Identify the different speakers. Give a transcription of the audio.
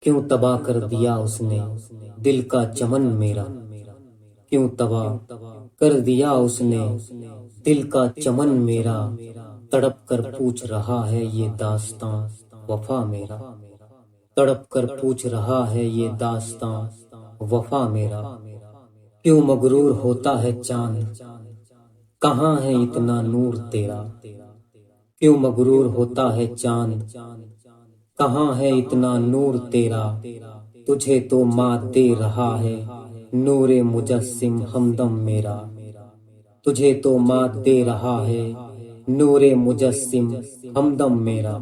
Speaker 1: क्यों तबाह कर दिया उसने दिल का चमन मेरा। क्यों तबाह कर दिया उसने दिल का चमन मेरा। तड़प कर पूछ रहा है ये दास्तां वफा मेरा। तड़प कर पूछ रहा है ये दास्तां वफा मेरा। क्यों मगरूर होता है चांद, कहाँ है इतना नूर तेरा। क्यों मगरूर होता है चांद, कहाँ है इतना नूर तेरा। तुझे तो मात दे रहा है नूरे मुजस्सिम हमदम मेरा। तुझे तो मात दे रहा है नूरे मुजस्सिम हमदम मेरा।